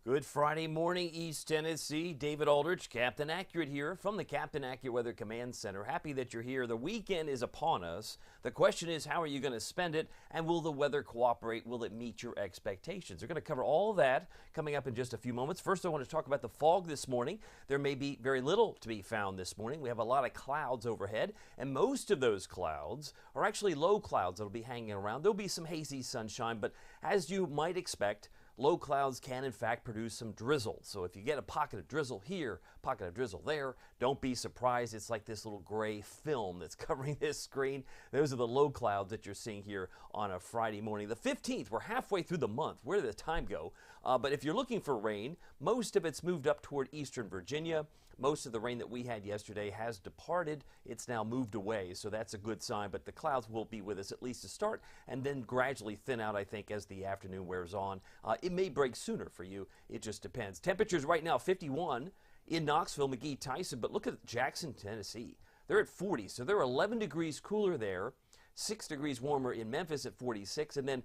Good Friday morning, East Tennessee. David Aldrich, Captain Accurate here from the Captain Accurate Weather Command Center. Happy that you're here. The weekend is upon us. The question is, how are you going to spend it? And will the weather cooperate? Will it meet your expectations? We're going to cover all that coming up in just a few moments. First, I want to talk about the fog this morning. There may be very little to be found this morning. We have a lot of clouds overhead, and most of those clouds are actually low clouds that will be hanging around. There'll be some hazy sunshine, but as you might expect, low clouds can, in fact, produce some drizzle. So if you get a pocket of drizzle here, pocket of drizzle there, don't be surprised. It's like this little gray film that's covering this screen. Those are the low clouds that you're seeing here on a Friday morning. The 15th, we're halfway through the month. Where did the time go? But if you're looking for rain, most of it's moved up toward eastern Virginia. Most of the rain that we had yesterday has departed. It's now moved away, so that's a good sign. But the clouds will be with us at least to start and then gradually thin out, I think, as the afternoon wears on. It may break sooner for you. It just depends. Temperatures right now, 51 in Knoxville, McGee, Tyson. But look at Jackson, Tennessee. They're at 40, so they're 11 degrees cooler there. 6 degrees warmer in Memphis at 46, and then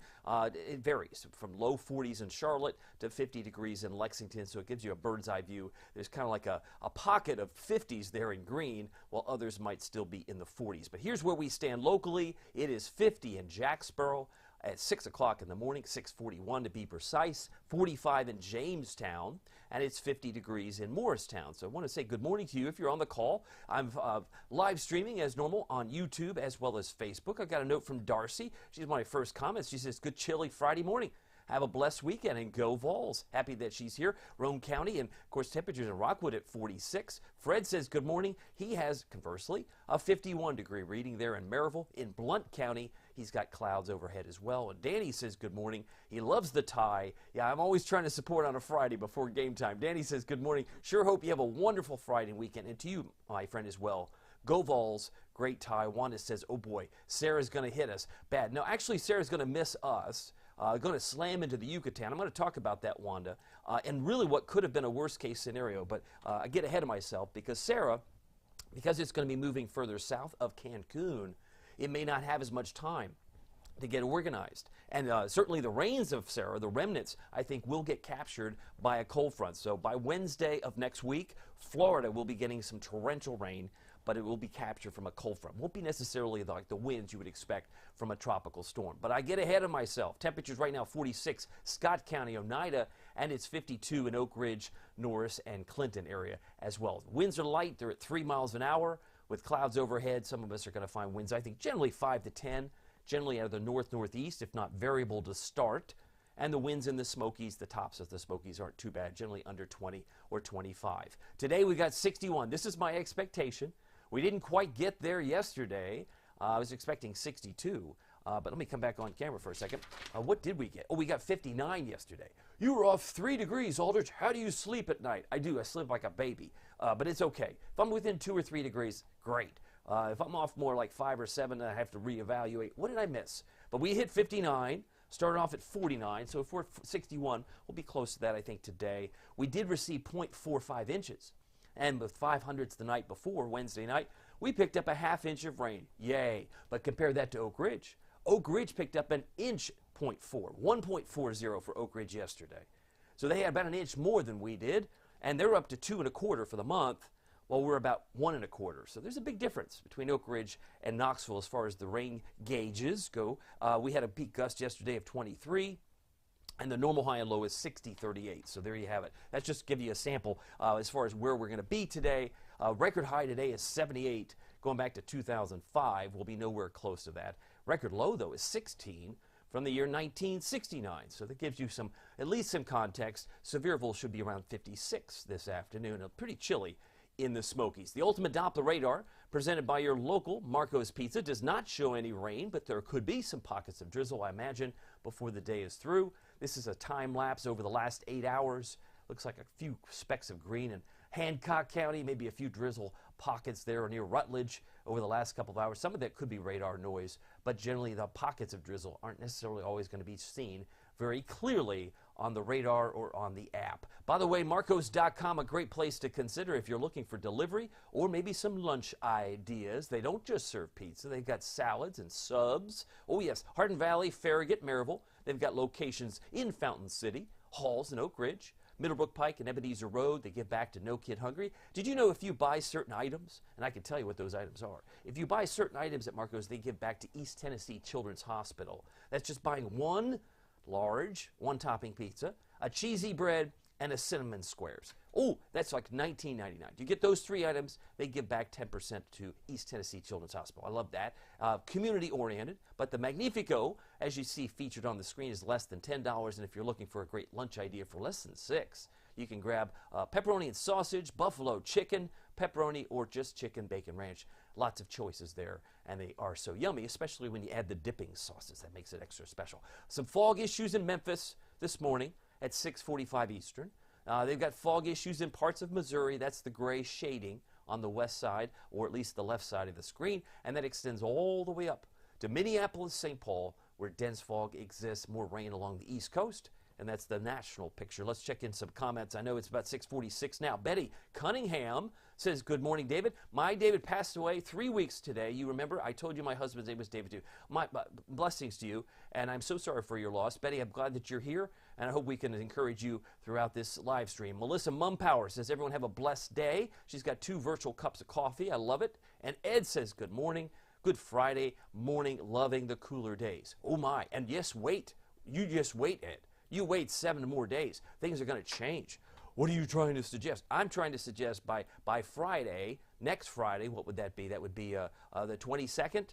it varies from low 40s in Charlotte to 50 degrees in Lexington, so it gives you a bird's eye view. There's kind of like a pocket of 50s there in green, while others might still be in the 40s. But here's where we stand locally. It is 50 in Jacksboro at 6 o'clock in the morning, 6:41 to be precise, 45 in Jamestown, and it's 50 degrees in Morristown. So I want to say good morning to you if you're on the call. I'm live streaming as normal on YouTube as well as Facebook. I got a note from Darcy. She's my first comments. She says, good chilly Friday morning. Have a blessed weekend and go Vols. Happy that she's here. Roane County, and of course temperatures in Rockwood at 46. Fred says good morning. He has, conversely, a 51-degree reading there in Maryville. In Blount County, he's got clouds overhead as well. And Danny says good morning. He loves the tie. Yeah, I'm always trying to support on a Friday before game time. Danny says good morning. Sure hope you have a wonderful Friday weekend. And to you, my friend, as well. Go Vols. Great tie. Wanda says, oh boy, Sarah's going to hit us bad. No, actually, Sarah's going to miss us. Going to slam into the Yucatan. I'm going to talk about that, Wanda, and really what could have been a worst-case scenario. But I get ahead of myself because Sarah, because it's going to be moving further south of Cancun, it may not have as much time to get organized. And certainly the rains of Sarah, the remnants, I think will get captured by a cold front. So by Wednesday of next week, Florida will be getting some torrential rain, but it will be captured from a cold front. Won't be necessarily like the winds you would expect from a tropical storm. But I get ahead of myself. Temperatures right now 46, Scott County, Oneida, and it's 52 in Oak Ridge, Norris, and Clinton area as well. Winds are light. They're at 3 miles an hour with clouds overhead. Some of us are going to find winds, I think, generally 5 to 10, generally out of the north-northeast, if not variable to start. And the winds in the Smokies, the tops of the Smokies aren't too bad, generally under 20 or 25. Today we got 61. This is my expectation. We didn't quite get there yesterday. I was expecting 62, but let me come back on camera for a second. What did we get? Oh, we got 59 yesterday. You were off 3 degrees, Aldrich. How do you sleep at night? I do. I sleep like a baby, but it's okay. If I'm within 2 or 3 degrees, great. If I'm off more like 5 or 7, I have to reevaluate. What did I miss? But we hit 59. Started off at 49, so if we're at 61, we'll be close to that, I think, today. We did receive 0.45 inches. And with 500s the night before, Wednesday night, we picked up a ½ inch of rain. Yay. But compare that to Oak Ridge. Oak Ridge picked up an inch, 1.40 for Oak Ridge yesterday. So they had about an inch more than we did, and they're up to 2.25 for the month, while we're about 1.25. So there's a big difference between Oak Ridge and Knoxville as far as the rain gauges go. We had a peak gust yesterday of 23. And the normal high and low is 60-38. So there you have it. That's just to give you a sample as far as where we're going to be today. Record high today is 78. Going back to 2005, we'll be nowhere close to that. Record low, though, is 16 from the year 1969. So that gives you some, at least some context. Sevierville should be around 56 this afternoon. Pretty chilly in the Smokies. The Ultimate Doppler Radar, presented by your local Marco's Pizza, does not show any rain, but there could be some pockets of drizzle, I imagine, before the day is through. This is a time lapse over the last 8 hours. Looks like a few specks of green in Hancock County, maybe a few drizzle pockets there near Rutledge over the last couple of hours. Some of that could be radar noise, but generally the pockets of drizzle aren't necessarily always going to be seen very clearly on the radar or on the app. By the way, Marcos.com, a great place to consider if you're looking for delivery or maybe some lunch ideas. They don't just serve pizza. They've got salads and subs. Oh, yes, Hardin Valley, Farragut, Maryville. They've got locations in Fountain City, Halls, and Oak Ridge. Middlebrook Pike and Ebenezer Road, they give back to No Kid Hungry. Did you know if you buy certain items, and I can tell you what those items are, if you buy certain items at Marco's, they give back to East Tennessee Children's Hospital. That's just buying one large, one-topping pizza, a cheesy bread, and a cinnamon squares. Oh, that's like $19.99. You get those 3 items, they give back 10% to East Tennessee Children's Hospital. I love that. Community-oriented, but the Magnifico, as you see featured on the screen, is less than $10, and if you're looking for a great lunch idea for less than $6, you can grab pepperoni and sausage, buffalo chicken, pepperoni, or just chicken bacon ranch. Lots of choices there, and they are so yummy, especially when you add the dipping sauces. That makes it extra special. Some fog issues in Memphis this morning at 6:45 Eastern. They've got fog issues in parts of Missouri. That's the gray shading on the west side, or at least the left side of the screen, and that extends all the way up to Minneapolis, St. Paul, where dense fog exists, more rain along the East Coast, and that's the national picture. Let's check in some comments. I know it's about 6:46 now. Betty Cunningham says, good morning, David. My David passed away 3 weeks today. You remember, I told you my husband's name was David too. My blessings to you, and I'm so sorry for your loss. Betty, I'm glad that you're here, and I hope we can encourage you throughout this live stream. Melissa Mumpower says, everyone have a blessed day. She's got 2 virtual cups of coffee. I love it. And Ed says, good morning. Good Friday morning, loving the cooler days. Oh my, and yes, wait. You just wait, Ed. You wait 7 more days. Things are going to change. What are you trying to suggest? I'm trying to suggest by Friday, next Friday, what would that be? That would be the 22nd?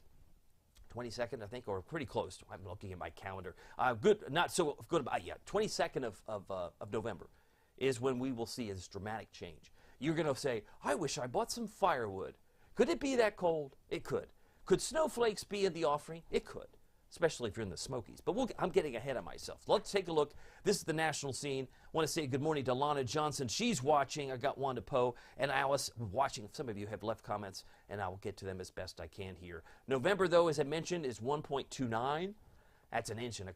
22nd, I think, or pretty close. I'm looking at my calendar. Good, not so good about, 22nd of November is when we will see this dramatic change. You're going to say, I wish I bought some firewood. Could it be that cold? It could. Could snowflakes be in the offering? It could, especially if you're in the Smokies. But I'm getting ahead of myself. Let's take a look. This is the national scene. I want to say good morning to Lana Johnson. She's watching. I got Wanda Poe and Alice watching. Some of you have left comments, and I will get to them as best I can here. November, though, as I mentioned, is 1.29. That's 1.25 inches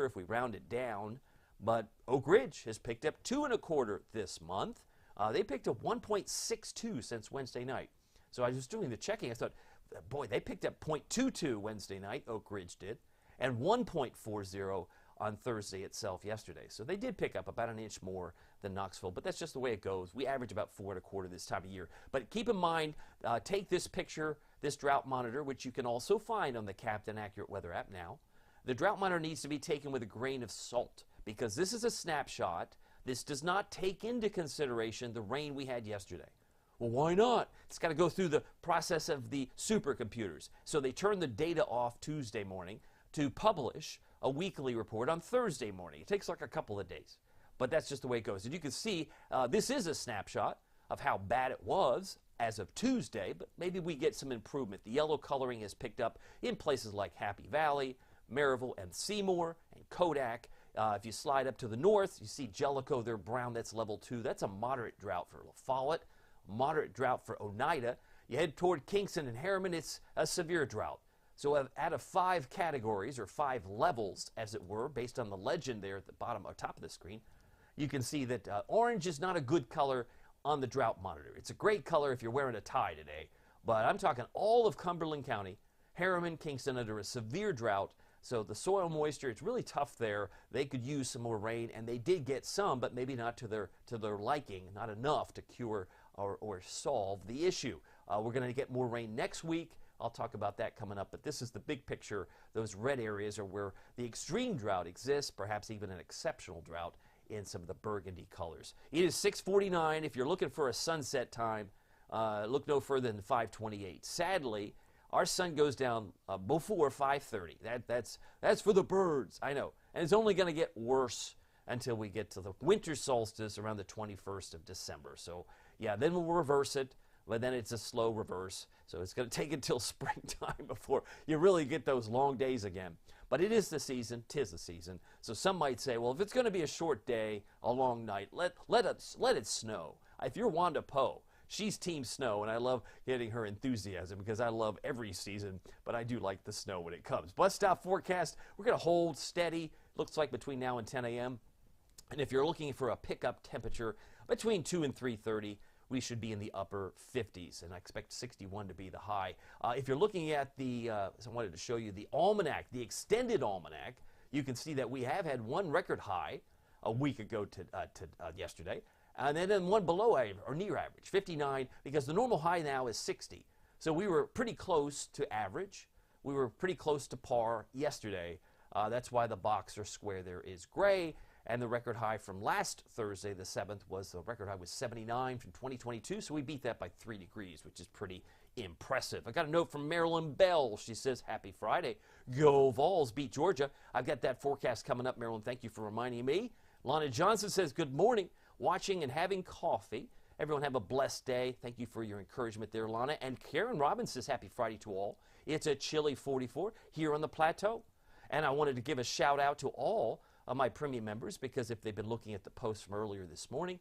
if we round it down. But Oak Ridge has picked up 2.25 inches this month. They picked up 1.62 since Wednesday night. So I was doing the checking. I thought, boy, they picked up 0.22 Wednesday night, Oak Ridge did, and 1.40 on Thursday itself yesterday. So they did pick up about 1 inch more than Knoxville, but that's just the way it goes. We average about 4.25 this time of year. But keep in mind, take this picture, this drought monitor, which you can also find on the Captain Accurate Weather app now. The drought monitor needs to be taken with a grain of salt because this is a snapshot. This does not take into consideration the rain we had yesterday. Well, why not? It's got to go through the process of the supercomputers. So they turn the data off Tuesday morning to publish a weekly report on Thursday morning. It takes like a couple of days, but that's just the way it goes. And you can see this is a snapshot of how bad it was as of Tuesday, but maybe we get some improvement. The yellow coloring has picked up in places like Happy Valley, Maryville, and Seymour, and Kodak. If you slide up to the north, you see Jellicoe, they're brown. That's level 2. That's a moderate drought for La Follette. Moderate drought for Oneida. You head toward Kingston and Harriman, it's a severe drought. So out of 5 categories, or 5 levels, as it were, based on the legend there at the bottom or top of the screen, you can see that orange is not a good color on the drought monitor. It's a great color if you're wearing a tie today, but I'm talking all of Cumberland County, Harriman, Kingston, under a severe drought. So the soil moisture, it's really tough there. They could use some more rain, and they did get some, but maybe not to their liking, not enough to cure or solve the issue. We're going to get more rain next week. I'll talk about that coming up, but this is the big picture. Those red areas are where the extreme drought exists, perhaps even an exceptional drought in some of the burgundy colors. It is 6:49. If you're looking for a sunset time, look no further than 5:28. Sadly, our sun goes down before 5:30. That's for the birds, I know. And it's only going to get worse until we get to the winter solstice around the 21st of December. So yeah, then we'll reverse it, but then it's a slow reverse. So it's going to take until springtime before you really get those long days again. But it is the season, 'tis the season. So some might say, well, if it's going to be a short day, a long night, let it snow. If you're Wanda Poe, she's team snow, and I love getting her enthusiasm because I love every season, but I do like the snow when it comes. Bus stop forecast, we're going to hold steady, looks like between now and 10 a.m. And if you're looking for a pickup temperature between 2 and 3:30, we should be in the upper 50s, and I expect 61 to be the high. If you're looking at the, so I wanted to show you the almanac, the extended almanac, you can see that we have had one record high a week ago to yesterday. And then one below average, or near average, 59, because the normal high now is 60. So we were pretty close to average. We were pretty close to par yesterday. That's why the box or square there is gray. And the record high from last Thursday, the 7th, the record high was 79 from 2022. So we beat that by 3 degrees, which is pretty impressive. I got a note from Marilyn Bell. She says, happy Friday. Go Vols, beat Georgia. I've got that forecast coming up, Marilyn. Thank you for reminding me. Lana Johnson says, good morning. Watching and having coffee. Everyone have a blessed day. Thank you for your encouragement there, Lana. And Karen Robbins says, happy Friday to all. It's a chilly 44 here on the plateau. And I wanted to give a shout out to all of my premium members, because if they've been looking at the post from earlier this morning,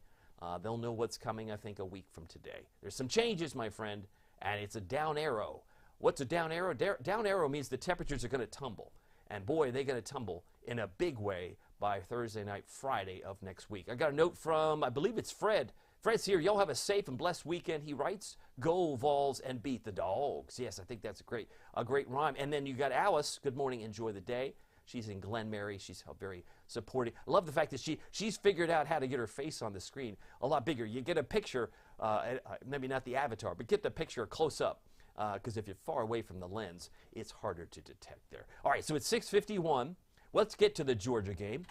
they'll know what's coming, I think, a week from today. There's some changes, my friend, and it's a down arrow. What's a down arrow? Down arrow means the temperatures are going to tumble. And boy, they're going to tumble in a big way by Thursday night, Friday of next week. I got a note from, I believe it's Fred. Fred's here. Y'all have a safe and blessed weekend. He writes, go Vols and beat the Dogs. Yes, I think that's a great rhyme. And then you got Alice. Good morning. Enjoy the day. She's in Glen Mary. She's very supportive. I love the fact that she's figured out how to get her face on the screen a lot bigger. You get a picture, maybe not the avatar, but get the picture close up, because if you're far away from the lens, it's harder to detect there. All right, so it's 6:51. Let's get to the Georgia game.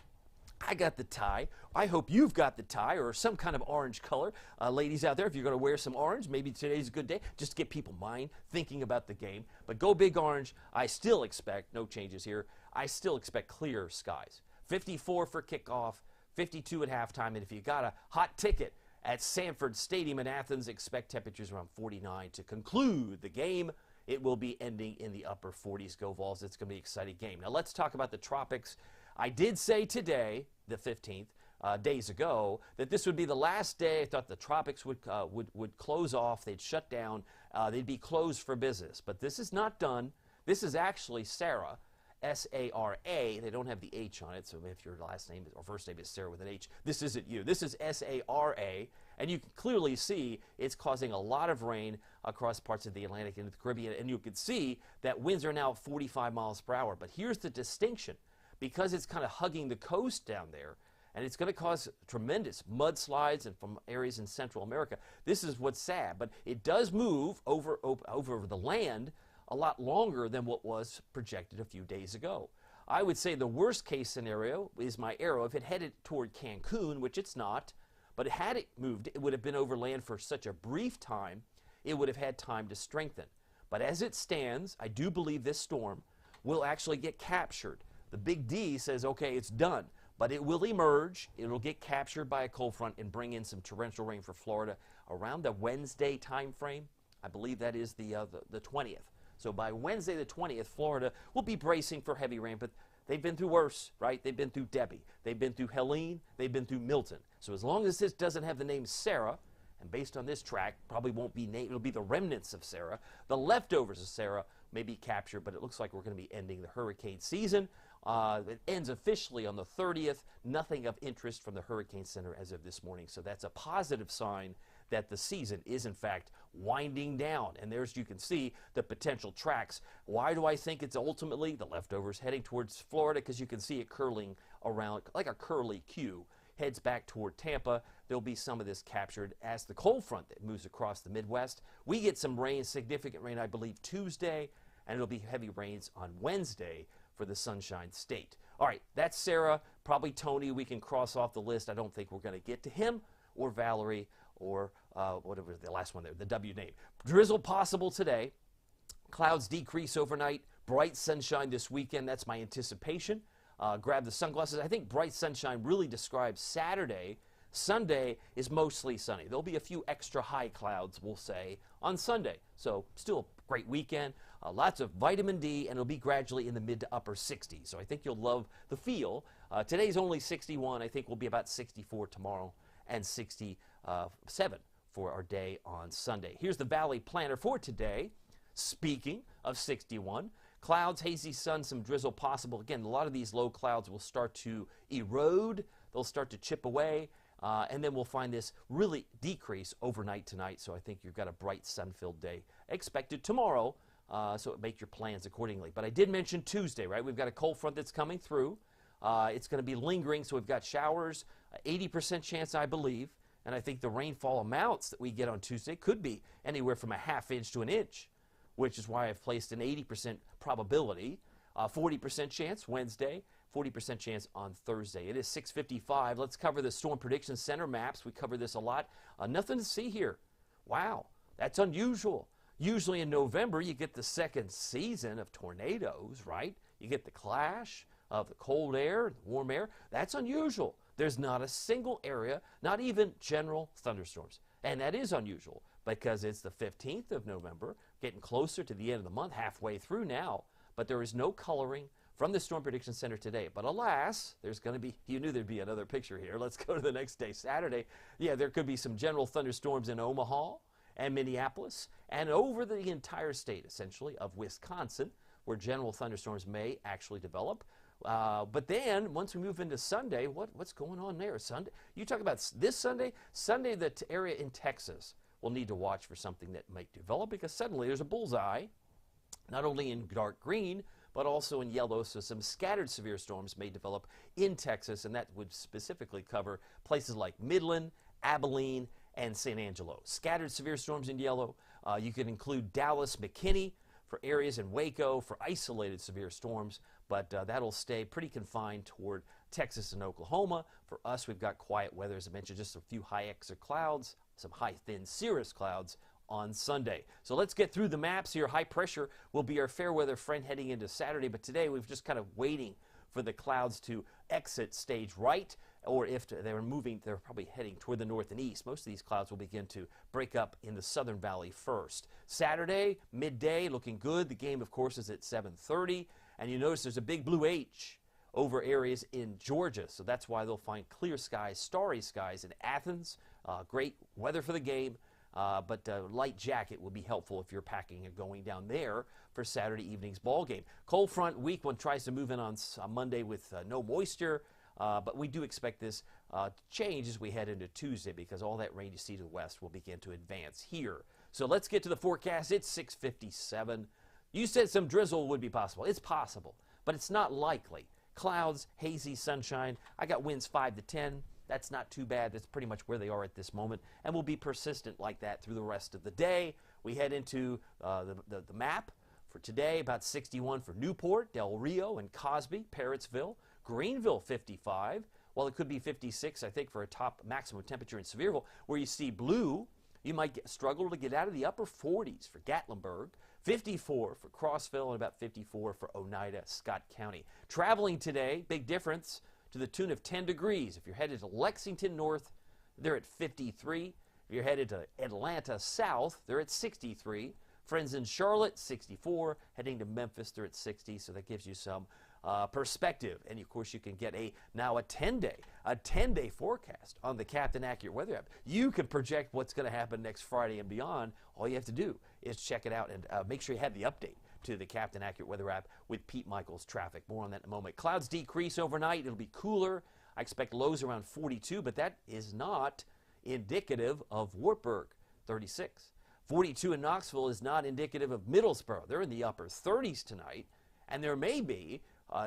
I got the tie. I hope you've got the tie or some kind of orange color. Ladies out there, if you're going to wear some orange, maybe today's a good day. Just to get people mind thinking about the game. But go big orange. I still expect, no changes here, I still expect clear skies. 54 for kickoff, 52 at halftime. And if you got a hot ticket at Sanford Stadium in Athens, expect temperatures around 49 to conclude the game. It will be ending in the upper 40s. Go Vols. It's going to be an exciting game. Now let's talk about the tropics. I did say today, the 15th, days ago, that this would be the last day. I thought the tropics would close off. They'd shut down. They'd be closed for business. But this is not done. This is actually Sarah, S-A-R-A. They don't have the H on it, so if your last name or first name is Sarah with an H, this isn't you. This is S-A-R-A, and you can clearly see it's causing a lot of rain across parts of the Atlantic and the Caribbean, and you can see that winds are now 45 miles per hour. But here's the distinction. Because it's kind of hugging the coast down there, and it's going to cause tremendous mudslides and from areas in Central America. This is what's sad, but it does move over the land a lot longer than what was projected a few days ago. I would say the worst case scenario is my arrow. If it headed toward Cancun, which it's not, but had it moved, it would have been over land for such a brief time, it would have had time to strengthen. But as it stands, I do believe this storm will actually get captured. The big D says, okay, it's done, but it will emerge. It'll get captured by a cold front and bring in some torrential rain for Florida around the Wednesday time frame. I believe that is the 20th. So by Wednesday the 20th, Florida will be bracing for heavy rain, but they've been through worse, right? They've been through Debbie. They've been through Helene. They've been through Milton. So as long as this doesn't have the name Sarah, and based on this track, probably won't be named, it'll be the remnants of Sarah. The leftovers of Sarah may be captured, but it looks like we're going to be ending the hurricane season. It ends officially on the 30th. Nothing of interest from the Hurricane Center as of this morning. So that's a positive sign that the season is, in fact, winding down. And there's, you can see, the potential tracks. Why do I think it's ultimately the leftovers heading towards Florida? Because you can see it curling around like a curly Q. Heads back toward Tampa. There'll be some of this captured as the cold front that moves across the Midwest. We get some rain, significant rain, I believe, Tuesday, and it'll be heavy rains on Wednesday for the Sunshine State. All right, that's Sarah, probably Tony. We can cross off the list. I don't think we're going to get to him or Valerie or whatever the last one there, the W name. Drizzle possible today. Clouds decrease overnight. Bright sunshine this weekend. That's my anticipation. Grab the sunglasses. I think bright sunshine really describes Saturday. Sunday is mostly sunny. There'll be a few extra high clouds, we'll say, on Sunday. So still a great weekend. Lots of vitamin D, and it'll be gradually in the mid to upper 60s. So I think you'll love the feel. Today's only 61. I think we'll be about 64 tomorrow and 67 for our day on Sunday. Here's the Valley Planner for today. Speaking of 61, clouds, hazy sun, some drizzle possible. Again, a lot of these low clouds will start to erode. They'll start to chip away. And then we'll find this really decrease overnight tonight. So I think you've got a bright, sun-filled day expected tomorrow. So make your plans accordingly. But I did mention Tuesday, right? We've got a cold front that's coming through. It's going to be lingering, so we've got showers, 80% chance, I believe. And I think the rainfall amounts that we get on Tuesday could be anywhere from a ½ inch to an inch, which is why I've placed an 80% probability. 40% chance Wednesday, 40% chance on Thursday. It is 6:55. Let's cover the Storm Prediction Center maps. We cover this a lot. Nothing to see here. Wow, that's unusual. Usually in November, you get the second season of tornadoes, right? You get the clash of the cold air, the warm air. That's unusual. There's not a single area, not even general thunderstorms. And that is unusual because it's the 15th of November, getting closer to the end of the month, halfway through now. But there is no coloring from the Storm Prediction Center today. But alas, there's going to be, you knew there'd be another picture here. Let's go to the next day, Saturday. Yeah, there could be some general thunderstorms in Omaha and Minneapolis and over the entire state, essentially, of Wisconsin, where general thunderstorms may actually develop. But then, once we move into Sunday, what's going on there? Sunday? You talk about this Sunday? Sunday, the area in Texas will need to watch for something that might develop because suddenly there's a bullseye, not only in dark green, but also in yellow. So some scattered severe storms may develop in Texas, and that would specifically cover places like Midland, Abilene, and San Angelo. Scattered severe storms in yellow. You could include Dallas, McKinney for areas in Waco for isolated severe storms, but that'll stay pretty confined toward Texas and Oklahoma. For us, we've got quiet weather, as I mentioned, just a few high exit clouds, some high thin cirrus clouds on Sunday. So let's get through the maps here. High pressure will be our fair weather friend heading into Saturday, but today we've just kind of waiting for the clouds to exit stage right, or if they're moving, they're probably heading toward the north and east. Most of these clouds will begin to break up in the southern valley first. Saturday, midday, looking good. The game, of course, is at 7:30, and you notice there's a big blue H over areas in Georgia, so that's why they'll find clear skies, starry skies in Athens. Great weather for the game. But light jacket will be helpful if you're packing and going down there for Saturday evening's ball game. Cold front, weak one tries to move in on Monday with no moisture, but we do expect this to change as we head into Tuesday because all that rain you see to the west will begin to advance here. So let's get to the forecast. It's 6:57. You said some drizzle would be possible. It's possible, but it's not likely. Clouds, hazy sunshine. I got winds 5 to 10. That's not too bad. That's pretty much where they are at this moment and will be persistent like that through the rest of the day. We head into the map for today, about 61 for Newport, Del Rio, and Cosby, Parrottsville. Greenville, 55. Well, it could be 56, I think, for a top maximum temperature in Sevierville. Where you see blue, you might struggle to get out of the upper 40s for Gatlinburg. 54 for Crossville and about 54 for Oneida, Scott County. Traveling today, big difference, to the tune of 10 degrees. If you're headed to Lexington North, they're at 53. If you're headed to Atlanta South, they're at 63. Friends in Charlotte, 64. Heading to Memphis, they're at 60. So that gives you some perspective. And of course, you can get now a 10-day forecast on the Captain Accurate Weather app. You can project what's going to happen next Friday and beyond. All you have to do is check it out and make sure you have the update to the Captain Accurate Weather app with Pete Michaels traffic. More on that in a moment. Clouds decrease overnight. It'll be cooler. I expect lows around 42, but that is not indicative of Wartburg, 36. 42 in Knoxville is not indicative of Middlesboro. They're in the upper 30s tonight, and there may be,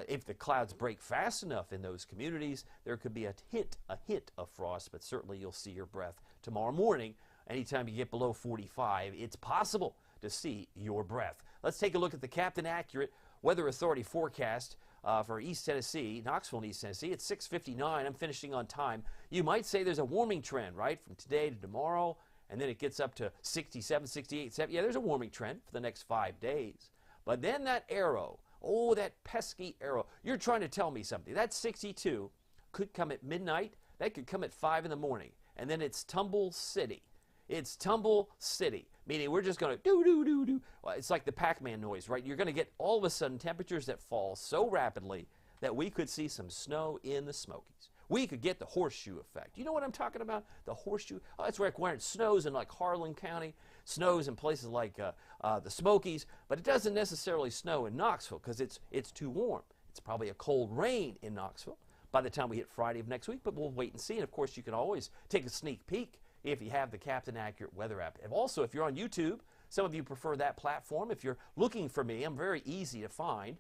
if the clouds break fast enough in those communities, there could be a hint of frost, but certainly you'll see your breath tomorrow morning. Anytime you get below 45, it's possible to see your breath. Let's take a look at the Captain Accurate Weather Authority forecast for East Tennessee, Knoxville and East Tennessee. It's 6:59. I'm finishing on time. You might say there's a warming trend, right, from today to tomorrow, and then it gets up to 67, 68, 70. Yeah, there's a warming trend for the next 5 days. But then that arrow, oh, that pesky arrow, you're trying to tell me something. That 62 could come at midnight. That could come at 5 in the morning. And then it's Tumble City. It's Tumble City, meaning we're just going to do. Well, it's like the Pac-Man noise, right? You're going to get all of a sudden temperatures that fall so rapidly that we could see some snow in the Smokies. We could get the horseshoe effect. You know what I'm talking about? The horseshoe. Oh, that's where it snows in like Harlan County, snows in places like the Smokies, but it doesn't necessarily snow in Knoxville because it's too warm. It's probably a cold rain in Knoxville by the time we hit Friday of next week, but we'll wait and see. And of course, you can always take a sneak peek if you have the Captain Accurate Weather app. And also, if you're on YouTube, some of you prefer that platform. If you're looking for me, I'm very easy to find.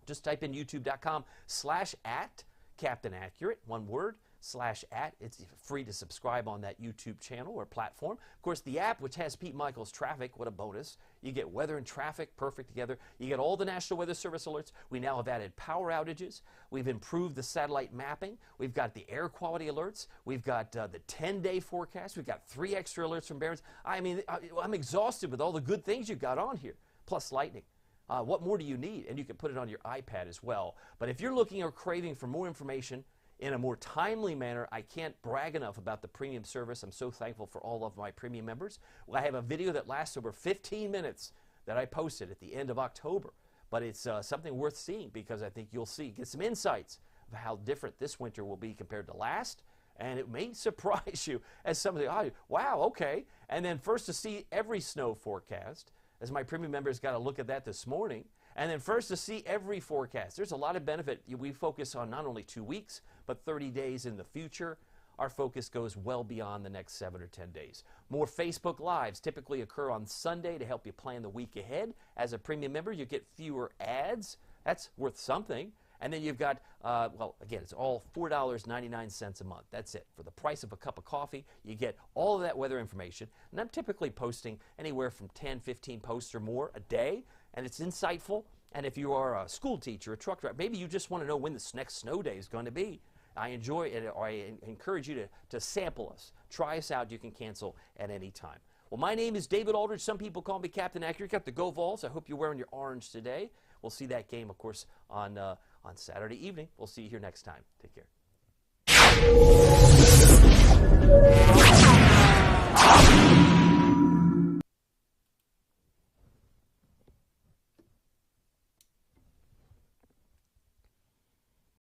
Just type in youtube.com/@CaptainAccurate, one word, /@. It's free to subscribe on that YouTube channel or platform. Of course, the app, which has Pete Michaels traffic, what a bonus. You get weather and traffic perfect together. You get all the National Weather Service alerts. We now have added power outages. We've improved the satellite mapping. We've got the air quality alerts. We've got the 10-day forecast. We've got 3 extra alerts from Barron's. I mean, I'm exhausted with all the good things you've got on here, plus lightning. What more do you need? And you can put it on your iPad as well. But if you're looking or craving for more information in a more timely manner, I can't brag enough about the premium service. I'm so thankful for all of my premium members. Well, I have a video that lasts over 15 minutes that I posted at the end of October. But it's something worth seeing because I think you'll get some insights of how different this winter will be compared to last. And it may surprise you as some of the, oh, wow, okay. And then first to see every snow forecast, as my premium members got a look at that this morning. And then first to see every forecast. There's a lot of benefit. We focus on not only 2 weeks, but 30 days in the future. Our focus goes well beyond the next 7 or 10 days. More Facebook Lives typically occur on Sunday to help you plan the week ahead. As a premium member, you get fewer ads. That's worth something. And then you've got, well, again, it's all $4.99 a month. That's it. For the price of a cup of coffee, you get all of that weather information. And I'm typically posting anywhere from 10, 15 posts or more a day. And it's insightful. And if you are a school teacher, a truck driver, maybe you just want to know when this next snow day is going to be. I enjoy it, or I encourage you to sample us. Try us out. You can cancel at any time. Well, my name is David Aldridge. Some people call me Captain Accurate. Got the Go Vols. I hope you're wearing your orange today. We'll see that game, of course, on Saturday evening. We'll see you here next time. Take care.